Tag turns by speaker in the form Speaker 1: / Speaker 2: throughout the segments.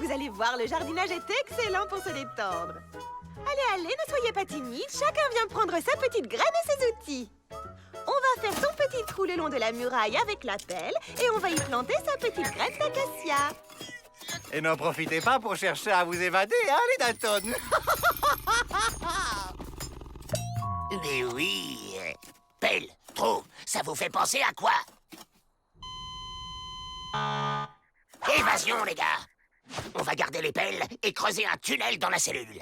Speaker 1: Vous allez voir, le jardinage est excellent pour se détendre. Allez, allez, ne soyez pas timide. Chacun vient prendre sa petite graine et ses outils. On va faire son petit trou le long de la muraille avec la pelle et on va y planter sa petite graine d'acacia.
Speaker 2: Et n'en profitez pas pour chercher à vous évader, hein, les Dalton?
Speaker 3: Mais oui. Pelle, trou, ça vous fait penser à quoi? Évasion, les gars. On va garder les pelles et creuser un tunnel dans la cellule.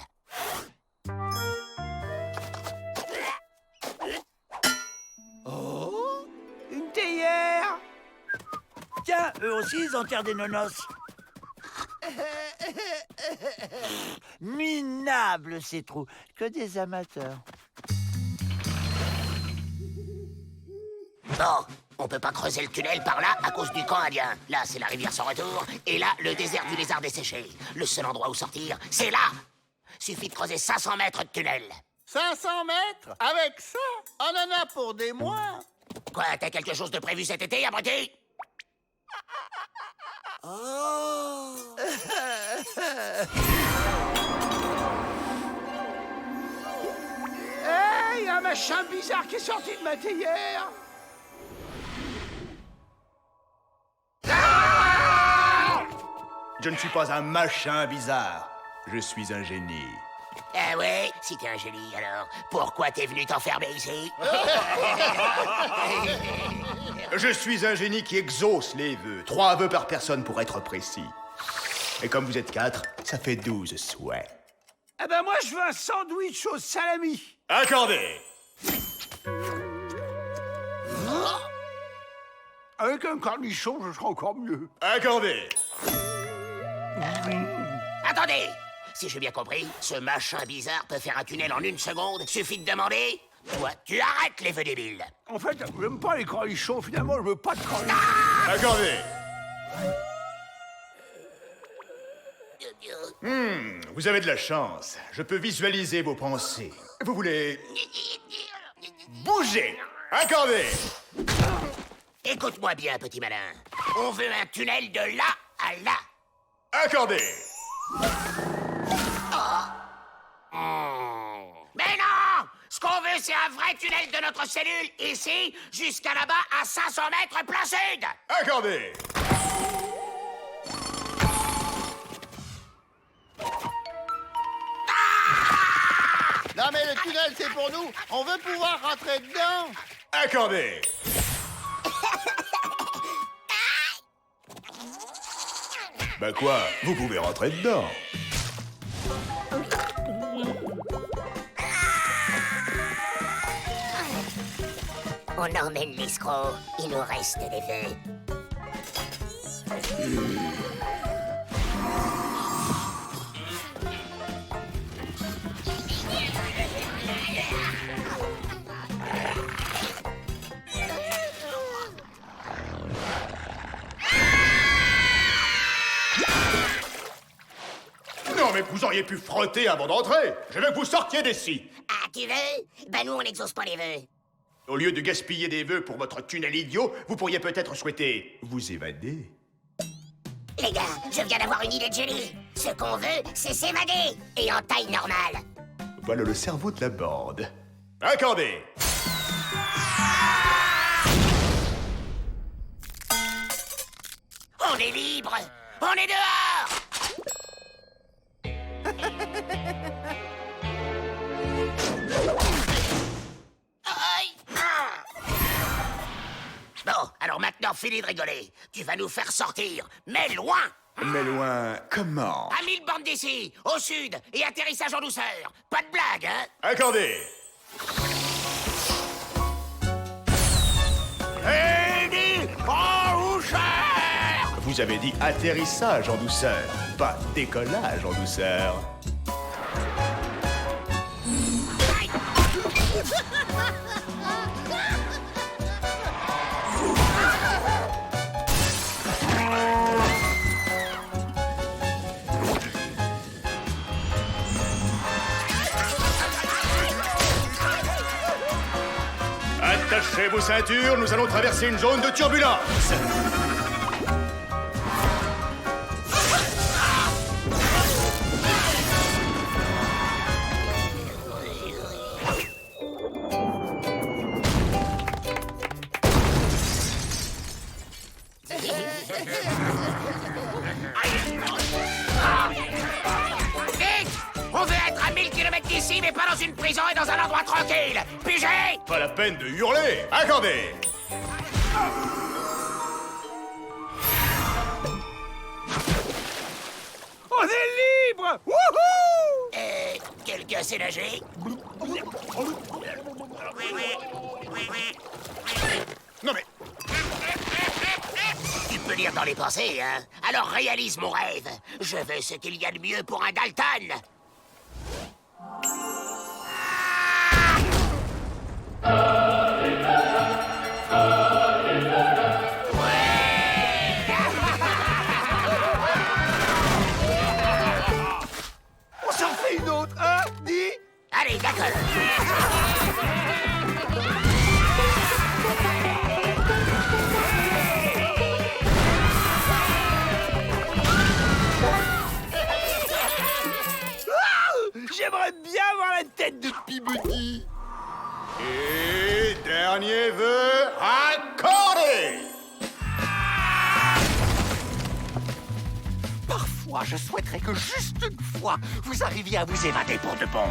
Speaker 4: Oh, une théière. Tiens, eux aussi, ils enterrent des nonos. Minable, ces trous. Que des amateurs.
Speaker 3: Bon, on peut pas creuser le tunnel par là à cause du camp indien. Là, c'est la rivière sans retour. Et là, le désert du lézard desséché. Le seul endroit où sortir, c'est là. Suffit de creuser 500 mètres de tunnel.
Speaker 2: 500 mètres? Avec ça? On en a pour des mois.
Speaker 3: Quoi, t'as quelque chose de prévu cet été, abruti?
Speaker 4: Oh.
Speaker 5: Hey, y a un machin bizarre qui est sorti de ma théière.
Speaker 6: Je ne suis pas un machin bizarre. Je suis un génie.
Speaker 3: Ah ouais, si t'es un génie, alors pourquoi t'es venu t'enfermer ici?
Speaker 6: Je suis un génie qui exauce les vœux. 3 vœux par personne pour être précis. Et comme vous êtes 4, ça fait 12 souhaits.
Speaker 5: Eh ben moi, je veux un sandwich au salami.
Speaker 6: Accordé.
Speaker 5: Avec un cornichon, je serai encore mieux.
Speaker 6: Accordé.
Speaker 3: Attendez! Si j'ai bien compris, ce machin bizarre peut faire un tunnel en 1 seconde. Suffit de demander. Toi, tu arrêtes les vœux débiles.
Speaker 5: En fait, j'aime pas les cornichons, finalement, je veux pas de cornichons.
Speaker 6: Accordé. Vous avez de la chance. Je peux visualiser vos pensées. Vous voulez... bouger. Accordé.
Speaker 3: Écoute-moi bien, petit malin. On veut un tunnel de là à là.
Speaker 6: Accordé.
Speaker 3: Mais non! Ce qu'on veut, c'est un vrai tunnel de notre cellule, ici, jusqu'à là-bas, à 500 mètres plein sud!
Speaker 6: Accordé.
Speaker 2: Non, mais le tunnel, c'est pour nous. On veut pouvoir rentrer dedans.
Speaker 6: Accordé. Bah quoi? Vous pouvez rentrer dedans.
Speaker 3: On emmène l'escroc. Il nous reste des vœux.
Speaker 6: Non, mais vous auriez pu frotter avant d'entrer. Je veux que vous sortiez d'ici.
Speaker 3: Ah, tu veux? Ben nous, on n'exauce pas les vœux.
Speaker 6: Au lieu de gaspiller des vœux pour votre tunnel idiot, vous pourriez peut-être souhaiter vous évader.
Speaker 3: Les gars, je viens d'avoir une idée de génie. Ce qu'on veut, c'est s'évader. Et en taille normale.
Speaker 6: Voilà le cerveau de la bande. Accordé.
Speaker 3: On est libre. On est dehors. Aïe. Bon, alors maintenant, fini de rigoler. Tu vas nous faire sortir, mais loin.
Speaker 6: Mais loin, comment?
Speaker 3: À 1000 bandes d'ici, au sud, et atterrissage en douceur. Pas de blague, hein?
Speaker 6: Accordé.
Speaker 3: Eddie, en douceur.
Speaker 6: Vous avez dit atterrissage en douceur, pas décollage en douceur. Attachez vos ceintures, nous allons traverser une zone de turbulence.
Speaker 3: Vite! On veut être à 1000 km d'ici, mais pas dans une prison et dans un endroit tranquille. Pigé!
Speaker 6: Pas la peine de hurler. Attendez.
Speaker 4: On est libre! Wouhou!
Speaker 3: Quelqu'un sait nager?
Speaker 6: Non mais...
Speaker 3: Tu peux lire dans les pensées, hein? Alors réalise mon rêve. Je veux ce qu'il y a de mieux pour un Dalton.
Speaker 5: On s'en fait une autre, hein? Dis.
Speaker 3: Allez, d'accord.
Speaker 4: J'aimerais bien avoir la tête de Peabody.
Speaker 6: Et dernier vœu accordé.
Speaker 5: Parfois, je souhaiterais que juste une fois, vous arriviez à vous évader pour de bon.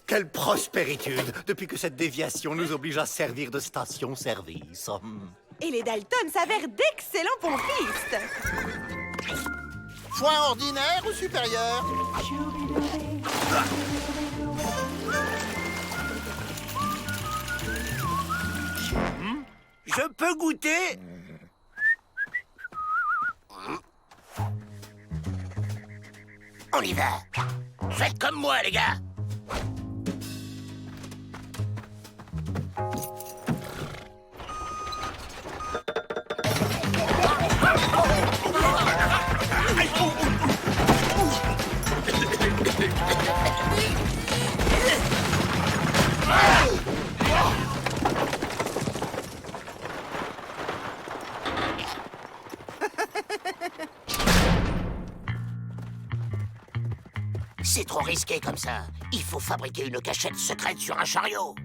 Speaker 5: Quelle prospéritude, depuis que cette déviation nous oblige à servir de station-service.
Speaker 1: Et les Dalton s'avèrent d'excellents pompistes.
Speaker 2: Foin ordinaire ou supérieur?
Speaker 4: Je peux goûter?
Speaker 3: On y va. Faites comme moi, les gars. C'est trop risqué comme ça. Il faut fabriquer une cachette secrète sur un chariot.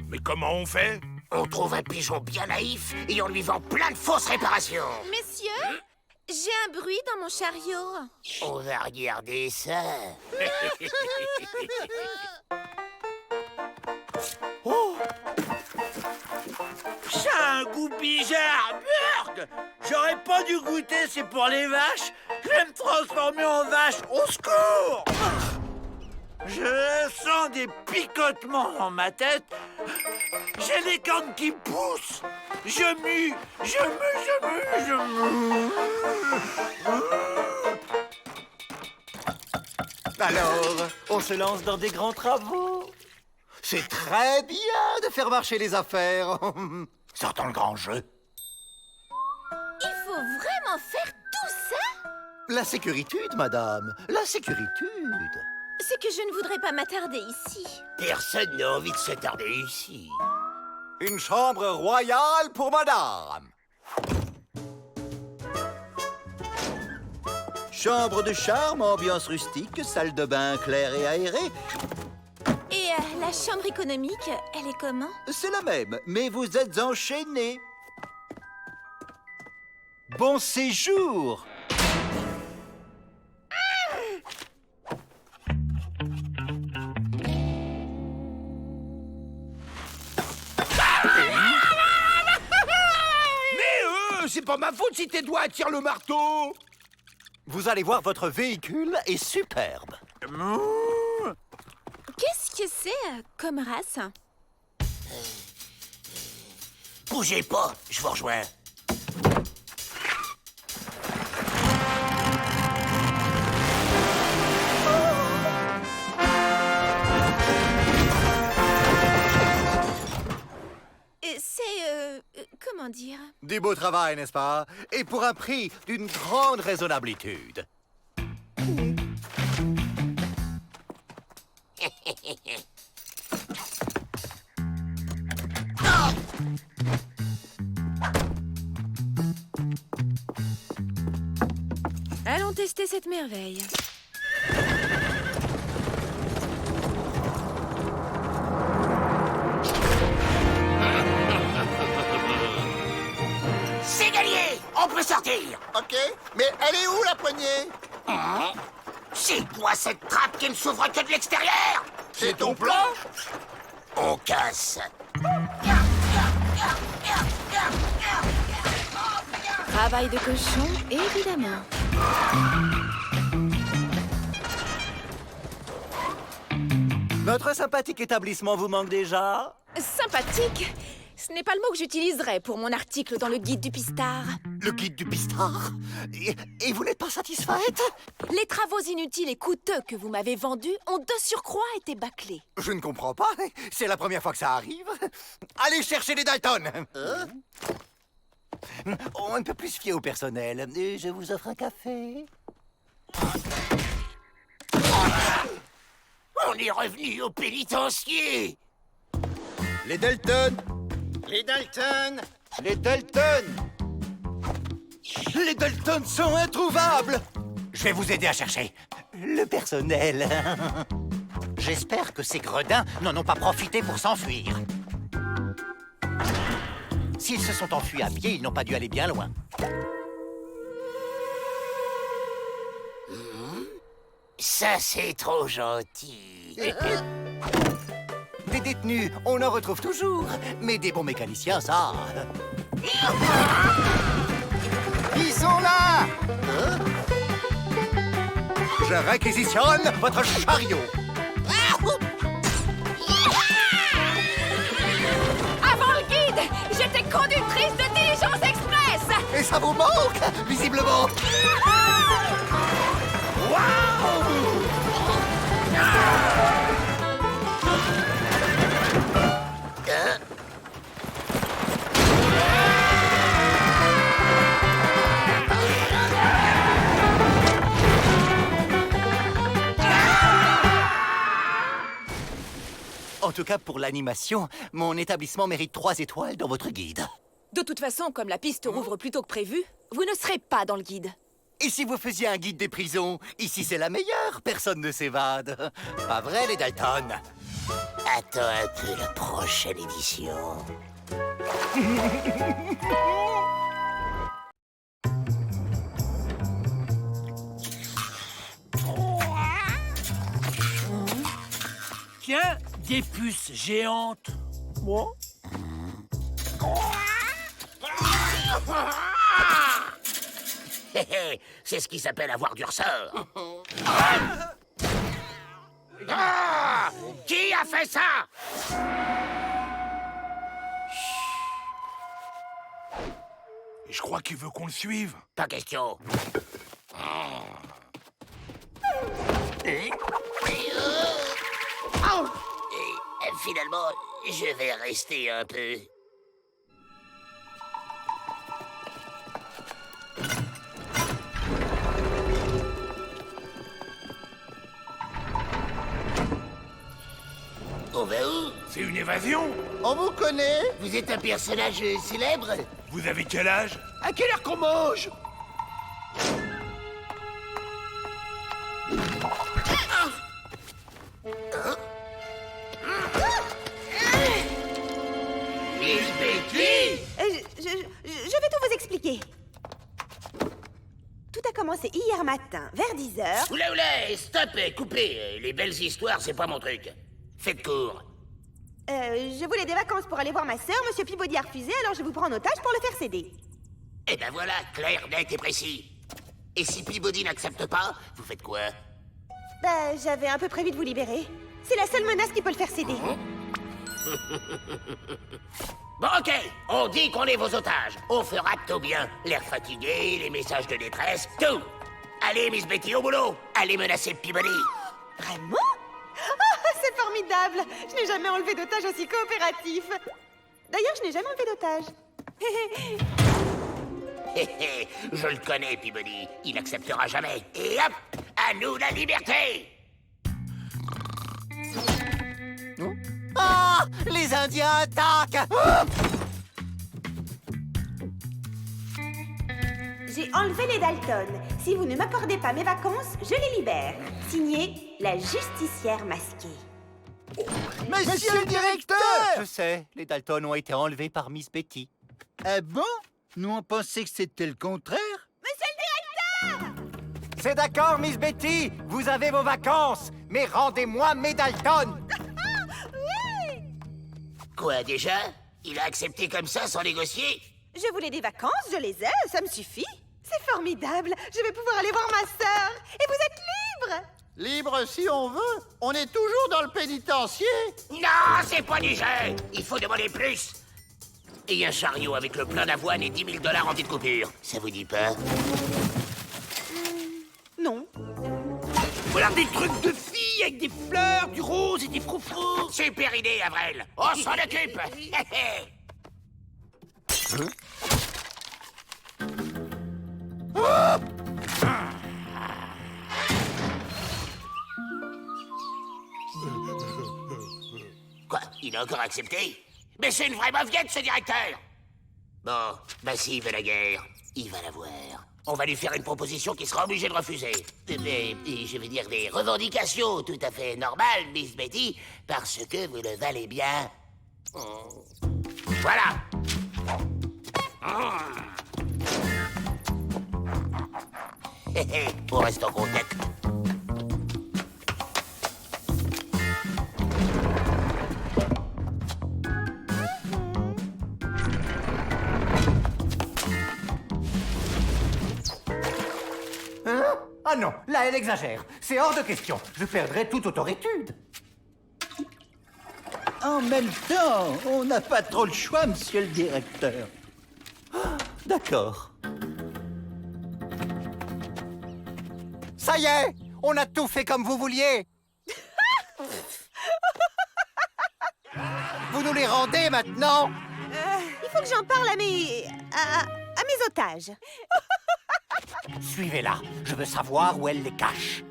Speaker 4: Mais comment on fait?
Speaker 3: On trouve un pigeon bien naïf et on lui vend plein de fausses réparations.
Speaker 1: Messieurs, j'ai un bruit dans mon chariot.
Speaker 3: On va regarder ça.
Speaker 4: Ça a un goût bizarre. Merde! J'aurais pas dû goûter, c'est pour les vaches. Je vais me transformer en vache. Au secours! Je sens des picotements dans ma tête. J'ai les cornes qui poussent. Je mue.
Speaker 5: Alors, on se lance dans des grands travaux. C'est très bien de faire marcher les affaires. Sortons le grand jeu.
Speaker 1: Il faut vraiment faire tout ça?
Speaker 5: La sécuritude, madame. La sécuritude.
Speaker 1: C'est que je ne voudrais pas m'attarder ici.
Speaker 3: Personne n'a envie de se tarder ici.
Speaker 5: Une chambre royale pour madame. Chambre de charme, ambiance rustique, salle de bain claire et aérée.
Speaker 1: Et la chambre économique, elle est comment?
Speaker 5: C'est la même, mais vous êtes enchaînés. Bon séjour.
Speaker 4: Mais c'est pas ma faute si tes doigts attirent le marteau.
Speaker 5: Vous allez voir, votre véhicule est superbe.
Speaker 1: Qu'est-ce que c'est comme race?
Speaker 3: Bougez pas, je vous rejoins.
Speaker 1: Comment dire?
Speaker 5: Du beau travail, n'est-ce pas? Et pour un prix d'une grande raisonnabilité.
Speaker 7: Allons tester cette merveille.
Speaker 3: C'est gagné! On peut sortir!
Speaker 2: Ok, mais elle est où la poignée?
Speaker 3: C'est quoi cette trappe qui ne s'ouvre que de l'extérieur?
Speaker 2: C'est ton plan?
Speaker 3: On casse.
Speaker 7: Travail de cochon, évidemment.
Speaker 5: Notre sympathique établissement vous manque déjà?
Speaker 7: Sympathique. Ce n'est pas le mot que j'utiliserais pour mon article dans le guide du pistard.
Speaker 5: Le guide du pistard? Et vous n'êtes pas satisfaite?
Speaker 7: Les travaux inutiles et coûteux que vous m'avez vendus ont de surcroît été bâclés.
Speaker 5: Je ne comprends pas. C'est la première fois que ça arrive. Allez chercher les Dalton. On ne peut plus se fier au personnel. Je vous offre un café.
Speaker 3: On est revenu au pénitencier.
Speaker 2: Les Dalton! Les Dalton! Les Dalton!
Speaker 5: Les Dalton sont introuvables. Je vais vous aider à chercher le personnel. J'espère que ces gredins n'en ont pas profité pour s'enfuir. S'ils se sont enfuis à pied, ils n'ont pas dû aller bien loin.
Speaker 3: Ça, c'est trop gentil.
Speaker 5: Des détenus, on en retrouve toujours. Mais des bons mécaniciens, ça...
Speaker 2: Ils sont là!
Speaker 5: Je réquisitionne votre chariot.
Speaker 7: Avant le guide, j'étais conductrice de diligence express.
Speaker 5: Et ça vous manque, visiblement. En tout cas, pour l'animation, mon établissement mérite 3 étoiles dans votre guide.
Speaker 7: De toute façon, comme la piste rouvre plus tôt que prévu, vous ne serez pas dans le guide.
Speaker 5: Et si vous faisiez un guide des prisons? Ici, c'est la meilleure, personne ne s'évade. Pas vrai, les Dalton?
Speaker 3: Attends un peu la prochaine édition.
Speaker 4: Tiens, des puces géantes. Moi?
Speaker 3: C'est ce qui s'appelle avoir du ressort. Qui a fait ça?
Speaker 8: Je crois qu'il veut qu'on le suive.
Speaker 3: Pas question. Et finalement, je vais rester un peu. On va où?
Speaker 8: C'est une évasion.
Speaker 2: On vous connaît?
Speaker 3: Vous êtes un personnage célèbre?
Speaker 8: Vous avez quel âge?
Speaker 2: À quelle heure qu'on mange?
Speaker 3: Miss Betty!
Speaker 1: Je vais tout vous expliquer. Tout a commencé hier matin, vers 10h.
Speaker 3: Oula, stop, coupez. Les belles histoires, c'est pas mon truc. Faites court.
Speaker 1: Je voulais des vacances pour aller voir ma sœur. Monsieur Peabody a refusé, alors je vous prends en otage pour le faire céder.
Speaker 3: Eh ben voilà, clair, net et précis. Et si Peabody n'accepte pas, vous faites quoi?
Speaker 1: Bah, j'avais un peu prévu de vous libérer. C'est la seule menace qui peut le faire céder.
Speaker 3: Bon, ok, on dit qu'on est vos otages. On fera tout bien. L'air fatigué, les messages de détresse, tout. Allez, Miss Betty, au boulot. Allez menacer Peabody.
Speaker 1: Vraiment? Oh, c'est formidable! Je n'ai jamais enlevé d'otage aussi coopératif. D'ailleurs, je n'ai jamais enlevé d'otage.
Speaker 3: Hé hé, je le connais, Peabody. Il n'acceptera jamais. Et hop, à nous la liberté!
Speaker 5: Ah! Les Indiens attaquent!
Speaker 1: J'ai enlevé les Dalton. Si vous ne m'accordez pas mes vacances, je les libère. Signé, la justicière masquée.
Speaker 2: Monsieur le directeur!
Speaker 5: Je sais, les Dalton ont été enlevés par Miss Betty.
Speaker 2: Ah bon? Nous, on pensait que c'était le contraire.
Speaker 5: C'est d'accord, Miss Betty, vous avez vos vacances, mais rendez-moi mes Dalton.
Speaker 3: Quoi, déjà? Il a accepté comme ça, sans négocier?
Speaker 1: Je voulais des vacances, je les ai, ça me suffit. C'est formidable, je vais pouvoir aller voir ma sœur. Et vous êtes libre!
Speaker 2: Libre si on veut. On est toujours dans le pénitencier.
Speaker 3: Non, c'est pas du jeu! Il faut demander plus! Et un chariot avec le plein d'avoine et 10 000 $ en petite coupure. Ça vous dit pas?
Speaker 1: Non.
Speaker 8: Voilà des trucs de filles avec des fleurs, du rose et des froufrous.
Speaker 3: Super idée, Avril! On s'en occupe! Quoi? Il a encore accepté? Mais c'est une vraie mauviette, ce directeur! Bon, bah s'il veut la guerre, il va la voir. On va lui faire une proposition qu'il sera obligé de refuser. Je vais dire des revendications tout à fait normales, Miss Betty, parce que vous le valez bien. Voilà! On reste en contact.
Speaker 5: Ah non, là elle exagère. C'est hors de question. Je perdrai toute autoritude.
Speaker 2: En même temps, on n'a pas trop le choix, monsieur le directeur.
Speaker 5: D'accord. Ça y est, on a tout fait comme vous vouliez. Vous nous les rendez maintenant?
Speaker 1: Il faut que j'en parle à mes otages.
Speaker 5: Suivez-la. Je veux savoir où elle les cache.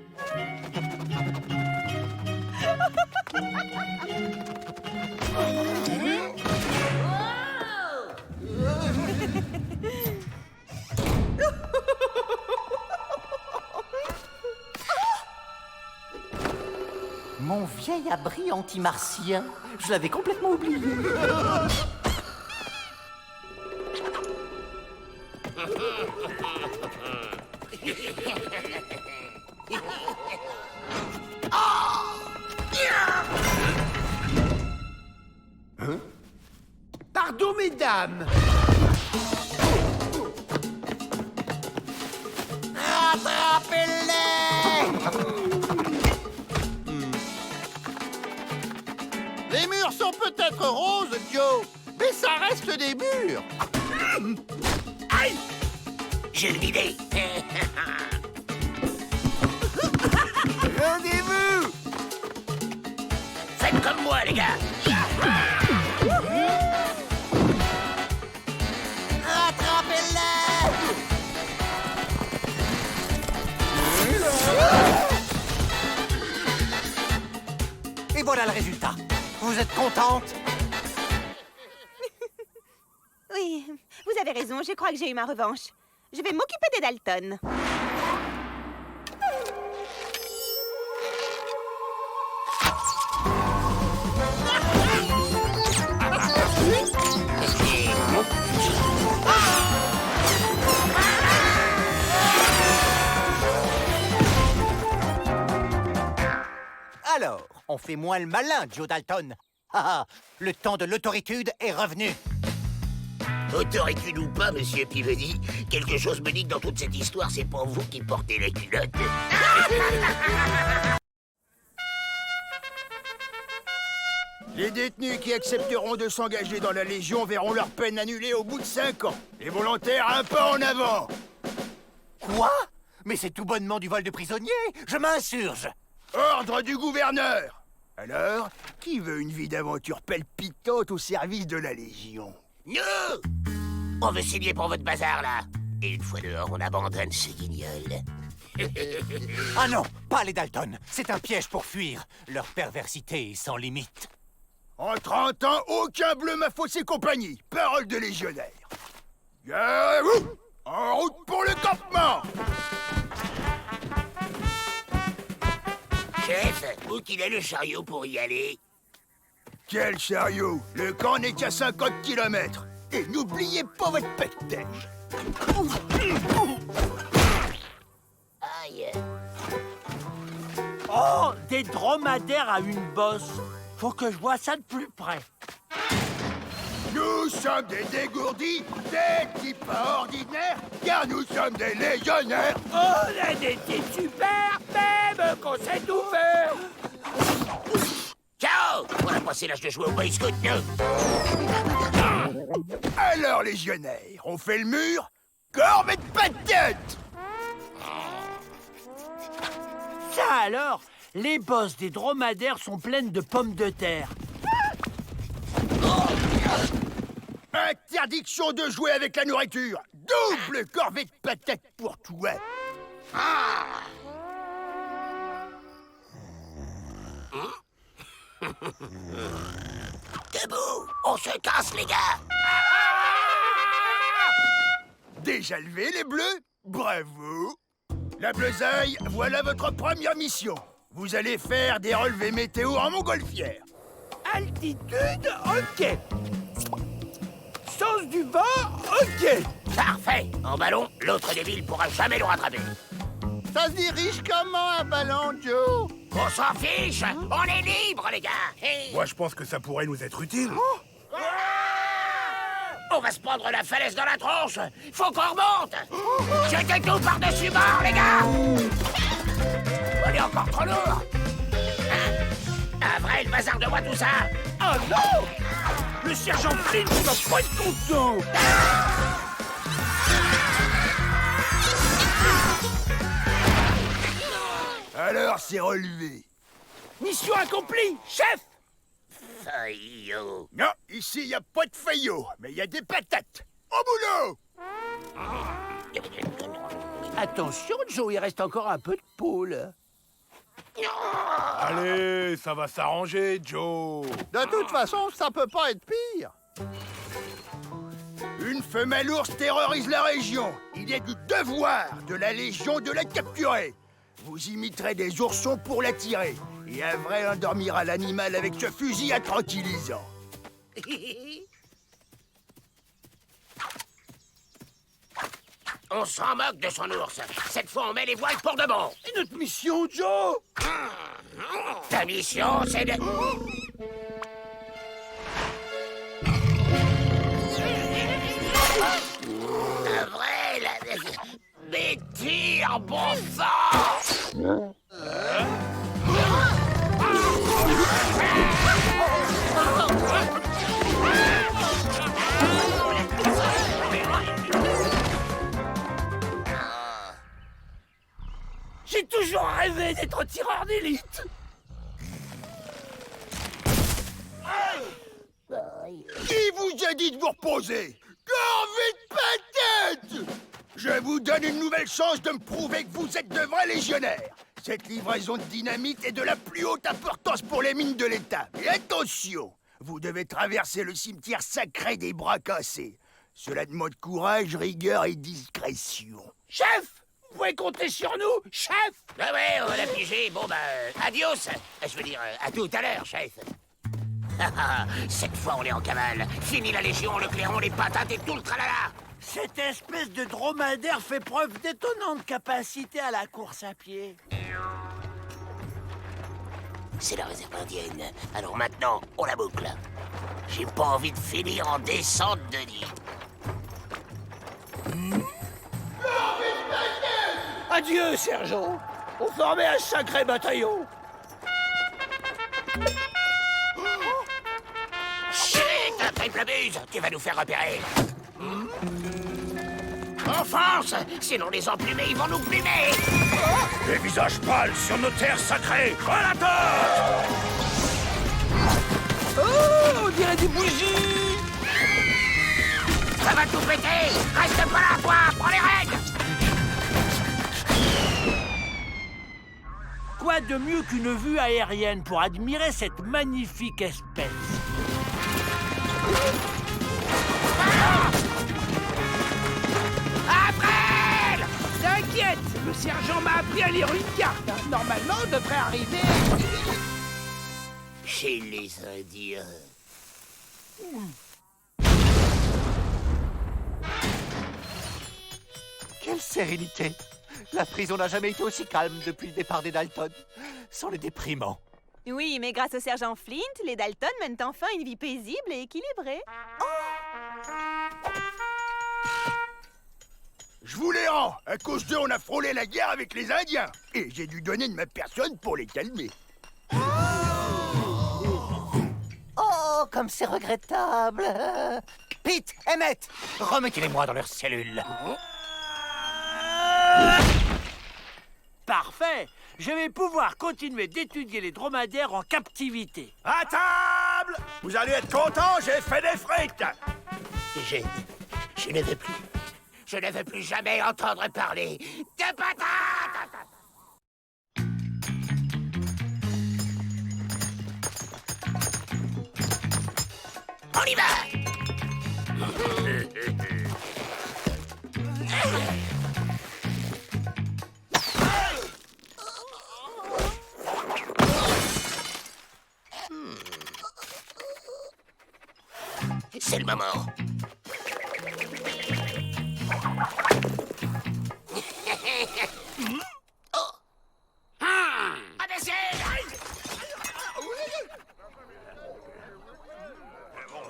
Speaker 5: Mon vieil abri anti-martien. Je l'avais complètement oublié.
Speaker 2: Pardon, mesdames.
Speaker 5: Rattrapez-les!
Speaker 2: Les murs sont peut-être roses, Joe, mais ça reste des murs.
Speaker 3: Aïe! J'ai une idée.
Speaker 2: Rendez-vous.
Speaker 3: Faites comme moi, les gars.
Speaker 5: Et voilà le résultat. Vous êtes contente?
Speaker 1: Oui, vous avez raison, je crois que j'ai eu ma revanche. Je vais m'occuper des Dalton.
Speaker 5: Alors, on fait moins le malin, Joe Dalton. Ah, le temps de l'autoritude est revenu.
Speaker 3: Autoritude ou pas, monsieur Peabody, quelque chose me dit que dans toute cette histoire, c'est pas vous qui portez la culotte.
Speaker 6: Les détenus qui accepteront de s'engager dans la Légion verront leur peine annulée au bout de 5 ans. Les volontaires, un pas en avant.
Speaker 5: Quoi? Mais c'est tout bonnement du vol de prisonniers. Je m'insurge.
Speaker 6: Ordre du gouverneur. Alors, qui veut une vie d'aventure palpitante au service de la Légion?
Speaker 3: Nous! On veut signer pour votre bazar, là. Et une fois dehors, on abandonne ce guignol.
Speaker 5: Ah non, pas les Dalton. C'est un piège pour fuir. Leur perversité est sans limite.
Speaker 6: En 30 ans, aucun bleu m'a faussé compagnie. Parole de légionnaire. Garez-vous! En route pour le campement!
Speaker 3: Chef, où qu'il est le chariot pour y aller?
Speaker 6: Quel chariot! Le camp n'est qu'à 50 km. Et n'oubliez pas votre pectège.
Speaker 3: Aïe.
Speaker 4: Oh, des dromadaires à une bosse. Faut que je vois ça de plus près.
Speaker 6: Nous sommes des dégourdis, des types pas ordinaires, car nous sommes des légionnaires.
Speaker 8: On a des types super, même qu'on sait tout faire.
Speaker 3: Ciao! On a passé l'âge de jouer au Boy Scout, nous.
Speaker 6: Alors, légionnaires, on fait le mur, corbe et de patate.
Speaker 4: Ça alors, les bosses des dromadaires sont pleines de pommes de terre.
Speaker 6: Interdiction de jouer avec la nourriture. Double corvée de patates pour toi.
Speaker 3: Debout! On se casse, les gars!
Speaker 6: Déjà levé, les bleus? Bravo. La Bleusaille, voilà votre première mission. Vous allez faire des relevés météo en montgolfière.
Speaker 4: Altitude, ok. Sens du vent, ok.
Speaker 3: Parfait! En ballon, l'autre débile pourra jamais le rattraper.
Speaker 2: Ça se dirige comment un ballon, Joe?
Speaker 3: On s'en fiche! On est libre, les gars! Hey.
Speaker 6: Moi, je pense que ça pourrait nous être utile.
Speaker 3: On va se prendre la falaise dans la tronche! Faut qu'on remonte! Jetez tout par-dessus bord, les gars! On est encore trop lourd! Hein? Un vrai, le bazar de moi, tout ça!
Speaker 4: Oh non! Le sergent Flynn va pas être content.
Speaker 6: Alors, c'est relevé.
Speaker 4: Mission accomplie, chef.
Speaker 3: Faillot!
Speaker 6: Non, ici, il n'y a pas de faillot, mais il y a des patates. Au boulot!
Speaker 4: Attention, Joe, il reste encore un peu de pôle.
Speaker 6: Allez, ça va s'arranger, Joe.
Speaker 2: De toute façon, ça peut pas être pire.
Speaker 6: Une femelle ours terrorise la région. Il est du devoir de la Légion de la capturer. Vous imiterez des oursons pour l'attirer. Et un vrai endormira l'animal avec ce fusil à tranquillisant.
Speaker 3: On s'en moque de son ours. Cette fois, on met les voiles pour de bon.
Speaker 4: Et notre mission, Joe?
Speaker 3: Ta mission, c'est de... Un vrai, là... Mais tire, bon sang!
Speaker 4: J'ai toujours rêvé d'être tireur d'élite.
Speaker 6: Qui vous a dit de vous reposer? Corvée de patates! Je vous donne une nouvelle chance de me prouver que vous êtes de vrais légionnaires. Cette livraison de dynamite est de la plus haute importance pour les mines de l'État. Et attention, vous devez traverser le cimetière sacré des bras cassés. Cela demande courage, rigueur et discrétion.
Speaker 4: Chef, vous pouvez compter sur nous, chef.
Speaker 3: Ah ouais, on a pigé. Bon, bah, adios. Je veux dire, à tout à l'heure, chef. Cette fois, on est en cavale. Fini la Légion, le clairon, les patates et tout le tralala.
Speaker 4: Cette espèce de dromadaire fait preuve d'étonnante capacité à la course à pied.
Speaker 3: C'est la réserve indienne. Alors maintenant, on la boucle. J'ai pas envie de finir en descente de nid.
Speaker 4: Adieu, sergent. On formait un sacré bataillon.
Speaker 3: Chut, un triple buse. Tu vas nous faire repérer. Enfonce! Sinon les emplumés, ils vont nous plumer!
Speaker 6: Les visages pâles sur nos terres sacrées. À la tête!
Speaker 4: Oh, on dirait des bougies.
Speaker 3: Ça va tout péter! Reste pas là, toi! Prends les règles!
Speaker 4: Quoi de mieux qu'une vue aérienne pour admirer cette magnifique espèce?
Speaker 8: Après! T'inquiète, le sergent m'a appris à lire une carte. Normalement, on devrait arriver...
Speaker 3: Chez les Indiens.
Speaker 5: Quelle sérénité! La prison n'a jamais été aussi calme depuis le départ des Dalton. C'en est déprimant.
Speaker 1: Oui, mais grâce au sergent Flint, les Dalton mènent enfin une vie paisible et équilibrée.
Speaker 6: Je vous les rends. À cause d'eux, on a frôlé la guerre avec les Indiens. Et j'ai dû donner de ma personne pour les calmer.
Speaker 5: Oh, comme c'est regrettable! Pete, Emmett, remettez-les-moi dans leurs cellules.
Speaker 4: Parfait. Je vais pouvoir continuer d'étudier les dromadaires en captivité.
Speaker 6: À table! Vous allez être contents, j'ai fait des frites.
Speaker 3: Je ne veux plus. Je ne veux plus jamais entendre parler de patates. On y va. C'est le moment. Oh. Abaissez!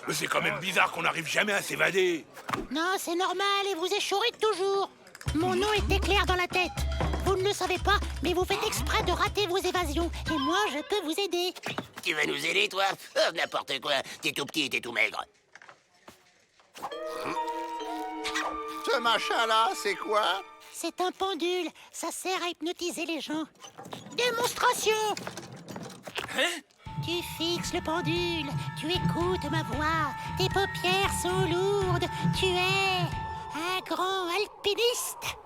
Speaker 8: Mais c'est quand même bizarre qu'on n'arrive jamais à s'évader.
Speaker 9: Non, c'est normal et vous échouez toujours. Mon nom est éclair dans la tête. Vous ne le savez pas, mais vous faites exprès de rater vos évasions. Et moi, je peux vous aider.
Speaker 3: Tu vas nous aider, toi? Oh, n'importe quoi. T'es tout petit et t'es tout maigre.
Speaker 2: Ce machin-là, c'est quoi?
Speaker 9: C'est un pendule. Ça sert à hypnotiser les gens. Démonstration! Tu fixes le pendule. Tu écoutes ma voix. Tes paupières sont lourdes. Tu es un grand alpiniste.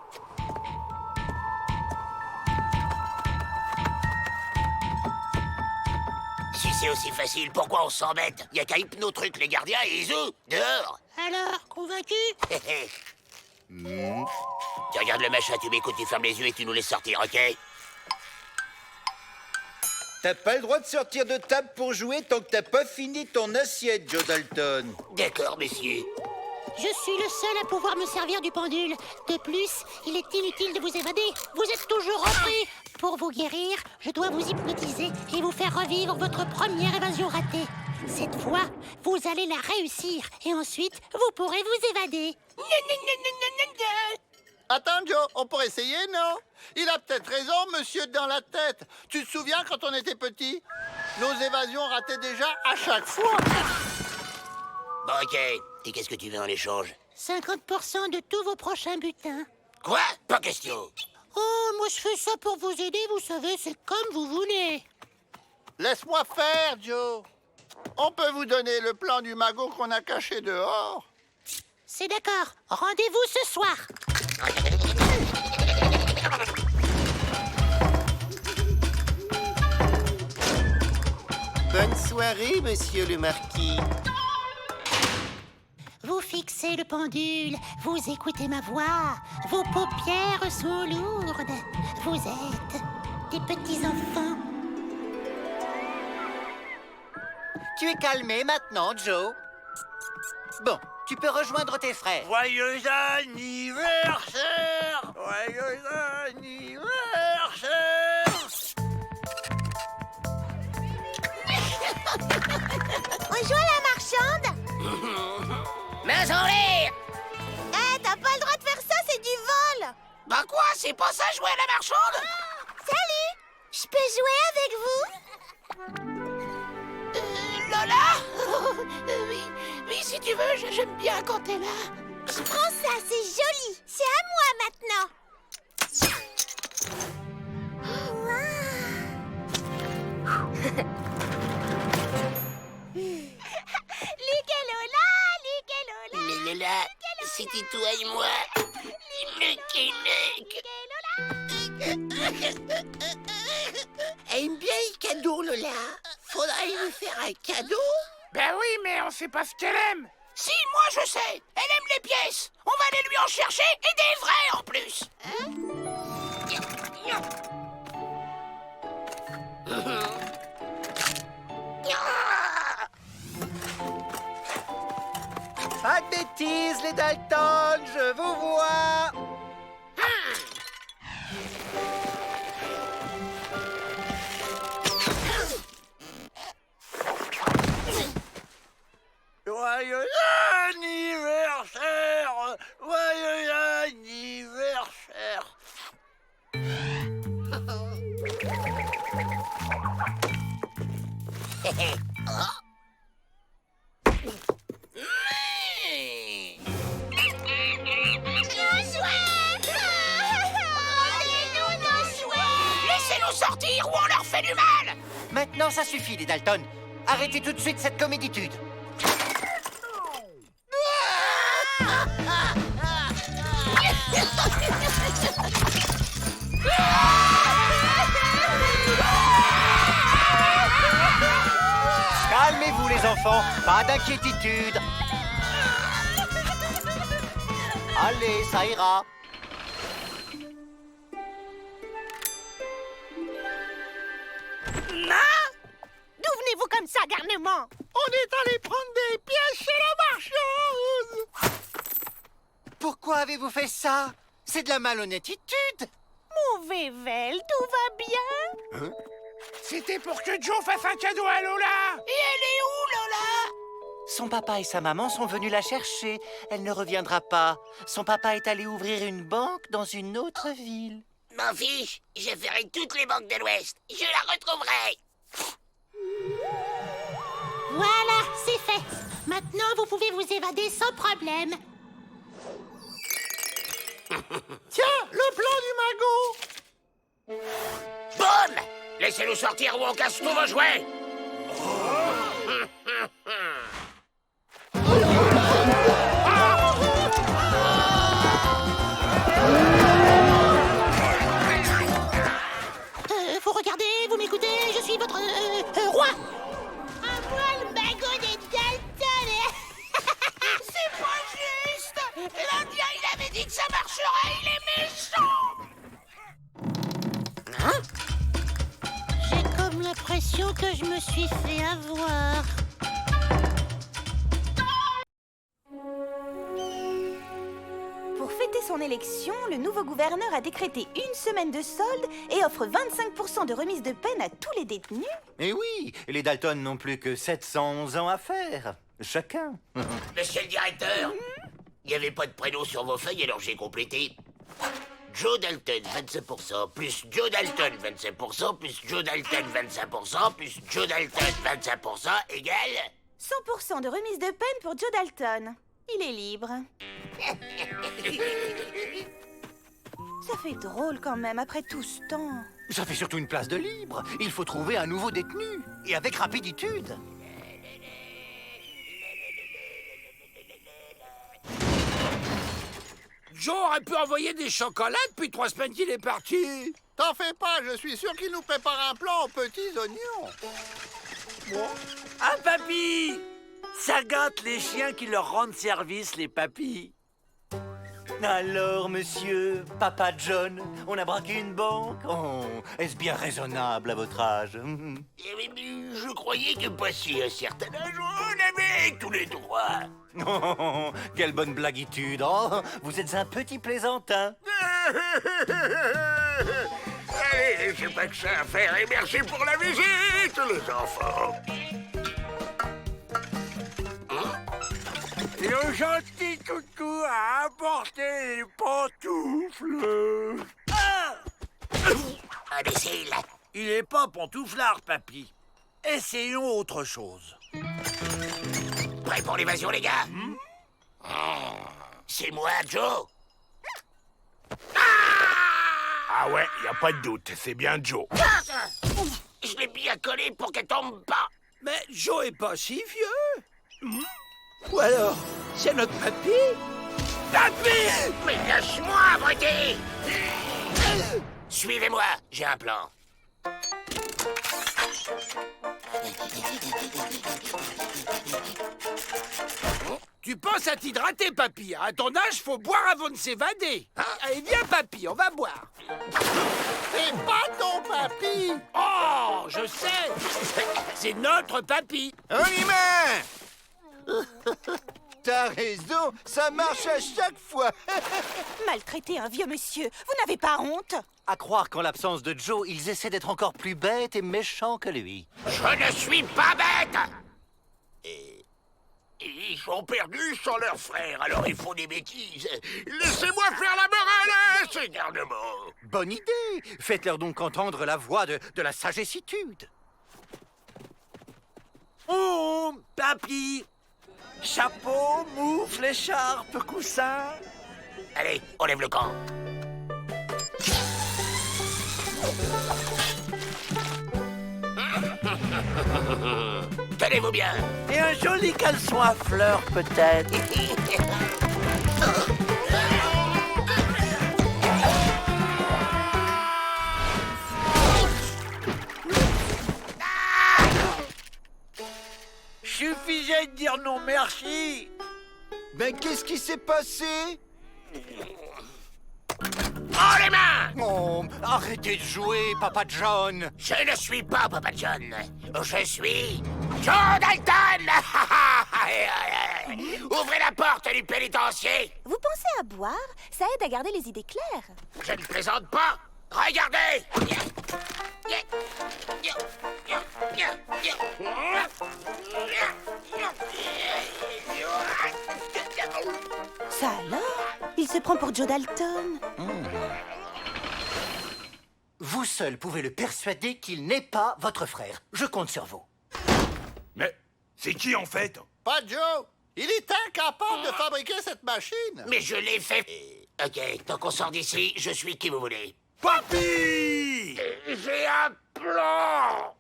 Speaker 3: Si c'est aussi facile, pourquoi on s'embête? Y a qu'à hypnotruc les gardiens et Izu, dehors.
Speaker 9: Alors, convaincu?
Speaker 3: Tu regardes le machin, tu m'écoutes, tu fermes les yeux et tu nous laisses sortir, ok?
Speaker 10: T'as pas le droit de sortir de table pour jouer tant que t'as pas fini ton assiette, Joe Dalton.
Speaker 3: D'accord, messieurs.
Speaker 9: Je suis le seul à pouvoir me servir du pendule. De plus, il est inutile de vous évader. Vous êtes toujours rentrés. Pour vous guérir, je dois vous hypnotiser et vous faire revivre votre première évasion ratée. Cette fois, vous allez la réussir et ensuite, vous pourrez vous évader.
Speaker 2: Attends, Joe, on pourrait essayer, non? Il a peut-être raison, monsieur dans la tête. Tu te souviens quand on était petit? Nos évasions rataient déjà à chaque fois.
Speaker 3: Bon, ok. Et qu'est-ce que tu veux en échange?
Speaker 9: 50% de tous vos prochains butins.
Speaker 3: Quoi? Pas question.
Speaker 9: Oh, moi je fais ça pour vous aider, vous savez, c'est comme vous voulez.
Speaker 2: Laisse-moi faire, Joe. On peut vous donner le plan du magot qu'on a caché dehors.
Speaker 9: C'est d'accord, rendez-vous ce soir.
Speaker 2: Bonne soirée, monsieur le marquis.
Speaker 9: Vous fixez le pendule, vous écoutez ma voix, vos paupières sont lourdes, vous êtes des petits enfants.
Speaker 5: Tu es calmé maintenant, Joe. Bon, tu peux rejoindre tes frères.
Speaker 4: Joyeux anniversaire! Joyeux anniversaire!
Speaker 1: On joue à la marchande?
Speaker 3: Mains en l'air!
Speaker 1: Eh, t'as pas le droit de faire ça, c'est du vol!
Speaker 3: Bah quoi? C'est pas ça, jouer à la marchande?
Speaker 1: Salut! Je peux jouer avec vous?
Speaker 3: Lola? Oui, si tu veux, j'aime bien quand t'es là.
Speaker 1: Je prends ça, c'est joli! C'est à moi maintenant! Oh, wow.
Speaker 3: Mais Lola, c'était toi et moi. Elle aime bien les cadeaux, Lola. Faudrait lui faire un cadeau
Speaker 8: Ben oui, mais on sait pas ce qu'elle aime.
Speaker 3: Si, moi je sais. Elle aime les pièces. On va aller lui en chercher et des vraies en plus.
Speaker 5: Pas de bêtises, les Dalton, je vous vois.
Speaker 4: Joyeux anniversaire! Joyeux anniversaire!
Speaker 3: Laissez-nous sortir ou on leur fait du mal.
Speaker 5: Maintenant, ça suffit, les Dalton. Arrêtez tout de suite cette coméditude. Calmez-vous, les enfants. Pas d'inquiétude. Allez, ça ira.
Speaker 9: D'où venez-vous comme ça, garnement?
Speaker 2: On est allé prendre des pièces chez la marchande.
Speaker 5: Pourquoi avez-vous fait ça? C'est de la malhonnêtitude.
Speaker 9: Mauvais Vel, tout va bien?
Speaker 8: C'était pour que Joe fasse un cadeau à Lola.
Speaker 3: Et elle est où, Lola?
Speaker 5: Son papa et sa maman sont venus la chercher. Elle ne reviendra pas. Son papa est allé ouvrir une banque dans une autre ville.
Speaker 3: M'en fiche, je ferai toutes les banques de l'Ouest. Je la retrouverai.
Speaker 9: Voilà, c'est fait. Maintenant, vous pouvez vous évader sans problème.
Speaker 2: Tiens, le plan du magot.
Speaker 3: Boum! Laissez-nous sortir ou on casse tous vos jouets.
Speaker 9: Faut regarder, vous m'écoutez, je suis votre roi. À moi le magot des Dalton.
Speaker 3: C'est pas juste. L'Indien, il avait dit que ça marcherait. Il est méchant. Hein?
Speaker 9: J'ai comme l'impression que je me suis fait avoir.
Speaker 1: Pour fêter son élection, le nouveau gouverneur a décrété une semaine de solde et offre 25% de remise de peine à tous les détenus.
Speaker 5: Et oui, les Dalton n'ont plus que 711 ans à faire. Chacun.
Speaker 3: Monsieur le directeur, il n'y avait pas de prénom sur vos feuilles, alors j'ai complété. Joe Dalton, 25%, plus Joe Dalton, 25%, plus Joe Dalton, 25%, plus Joe Dalton, 25%, égale...
Speaker 1: 100% de remise de peine pour Joe Dalton. Il est libre. Ça fait drôle quand même, après tout ce temps.
Speaker 5: Ça fait surtout une place de libre. Il faut trouver un nouveau détenu. Et avec rapiditude.
Speaker 8: Joe aurait pu envoyer des chocolats depuis 3 semaines qu'il est parti.
Speaker 2: T'en fais pas, je suis sûr qu'il nous prépare un plan aux petits oignons.
Speaker 4: Ah, papy! Ça gâte les chiens qui leur rendent service, les papis.
Speaker 5: Alors, monsieur, papa John, on a braqué une banque? Oh, est-ce bien raisonnable à votre âge?
Speaker 3: Je croyais que passé un certain âge, on avait tous les droits.
Speaker 5: Oh, quelle bonne blaguitude. Oh, vous êtes un petit plaisantin.
Speaker 3: Allez, j'ai pas que ça à faire et merci pour la visite, les enfants.
Speaker 4: Le gentil toutou a apporté les pantoufles.
Speaker 3: Imbécile.
Speaker 4: Il est pas pantouflard, papy. Essayons autre chose.
Speaker 3: Prêt pour l'évasion, les gars? C'est moi, Joe.
Speaker 8: Ah ouais, y a pas de doute, c'est bien Joe.
Speaker 3: Je l'ai bien collé pour qu'elle tombe pas.
Speaker 4: Mais Joe est pas si vieux. Ou alors, c'est notre papy? Papy!
Speaker 3: Mais lâche-moi, abruti! Suivez-moi, j'ai un plan.
Speaker 8: Tu penses à t'hydrater, papy. À ton âge, faut boire avant de s'évader. Allez, viens, papy, on va boire.
Speaker 2: C'est pas ton papy.
Speaker 8: Oh, je sais. C'est notre papy.
Speaker 10: On y met. T'as raison, ça marche à chaque fois.
Speaker 1: Maltraiter un vieux monsieur, vous n'avez pas honte?
Speaker 5: À croire qu'en l'absence de Joe, ils essaient d'être encore plus bêtes et méchants que lui.
Speaker 3: Je ne suis pas bête.
Speaker 8: Ils sont perdus sans leur frère, alors ils font des bêtises. Laissez-moi faire la morale, ces garnements.
Speaker 5: Bonne idée. Faites-leur donc entendre la voix de la sagessitude.
Speaker 4: Oh, papy. Chapeau, moufle, écharpe, coussin.
Speaker 3: Allez, on lève le camp. Tenez-vous bien.
Speaker 4: Et un joli caleçon à fleurs, peut-être. Suffisait de dire non merci.
Speaker 10: Ben, qu'est-ce qui s'est passé?
Speaker 3: Oh, les mains!
Speaker 5: Oh, arrêtez de jouer, Papa John.
Speaker 3: Je ne suis pas Papa John. Je suis Joe Dalton. Ouvrez la porte du pénitencier.
Speaker 1: Vous pensez à boire? Ça aide à garder les idées claires.
Speaker 3: Je ne plaisante pas. Regardez.
Speaker 1: Ça alors? Il se prend pour Joe Dalton.
Speaker 5: Vous seul pouvez le persuader qu'il n'est pas votre frère. Je compte sur vous.
Speaker 6: Mais c'est qui en fait?
Speaker 2: Pas Joe. Il est incapable de fabriquer cette machine.
Speaker 3: Mais je l'ai fait. Ok, tant qu'on sort d'ici, je suis qui vous voulez.
Speaker 6: Papy!
Speaker 3: J'ai un plan.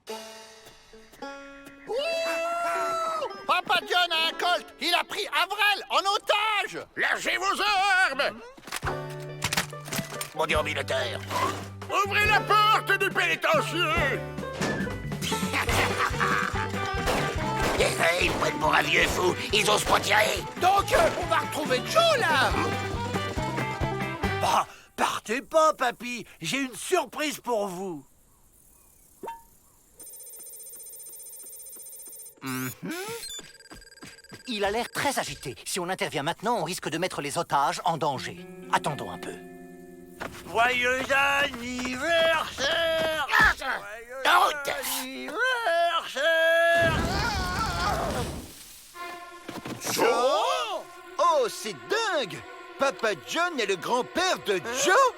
Speaker 2: Papa John a un colt. Il a pris Avril en otage.
Speaker 3: Lâchez vos armes. Mon déambulateur.
Speaker 8: Ouvrez la porte du pénitencier.
Speaker 3: Ils me prennent pour un vieux fou. Ils osent pas tirer.
Speaker 8: Donc, on va retrouver Joe, là.
Speaker 4: Bah, partez pas, papy. J'ai une surprise pour vous.
Speaker 5: Il a l'air très agité. Si on intervient maintenant, on risque de mettre les otages en danger. Attendons un peu.
Speaker 4: Joyeux anniversaire!
Speaker 3: En route.
Speaker 4: Anniversaire!
Speaker 10: Joe? Oh, c'est dingue! Papa John est le grand-père de Joe?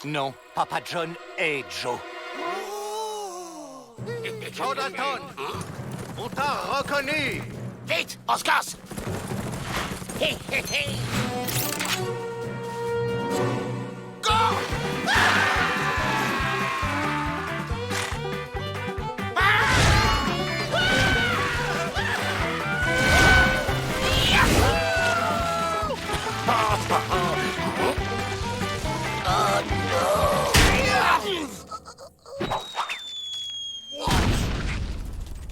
Speaker 5: Non, Papa John est Joe. Joe Dalton, on t'a reconnu.
Speaker 3: Vite, on se casse.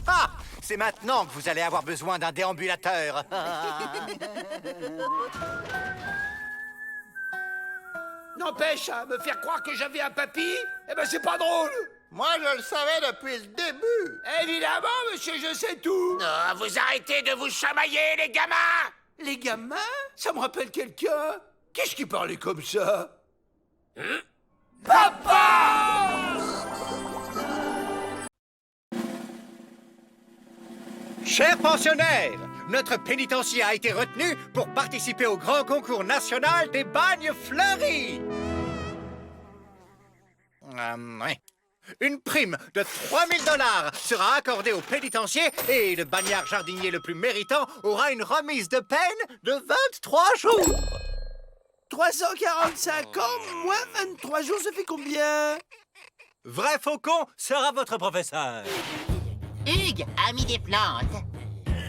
Speaker 5: Ah, c'est maintenant que vous allez avoir besoin d'un déambulateur.
Speaker 8: N'empêche, hein, me faire croire que j'avais un papy, eh ben c'est pas drôle.
Speaker 2: Moi, je le savais depuis le début.
Speaker 8: Évidemment, monsieur, je sais tout.
Speaker 3: Non, vous arrêtez de vous chamailler, les gamins.
Speaker 8: Les gamins? Ça me rappelle quelqu'un. Qu'est-ce qui parlait comme ça?
Speaker 5: Chers pensionnaires, notre pénitencier a été retenu pour participer au grand concours national des bagnes fleuris. Oui. Une prime de 3000 $ sera accordée au pénitencier et le bagnard jardinier le plus méritant aura une remise de peine de 23 jours.
Speaker 4: 345 ans, moins 23 jours, ça fait combien?
Speaker 5: Vrai Faucon sera votre professeur.
Speaker 9: Hugues a mis des plantes.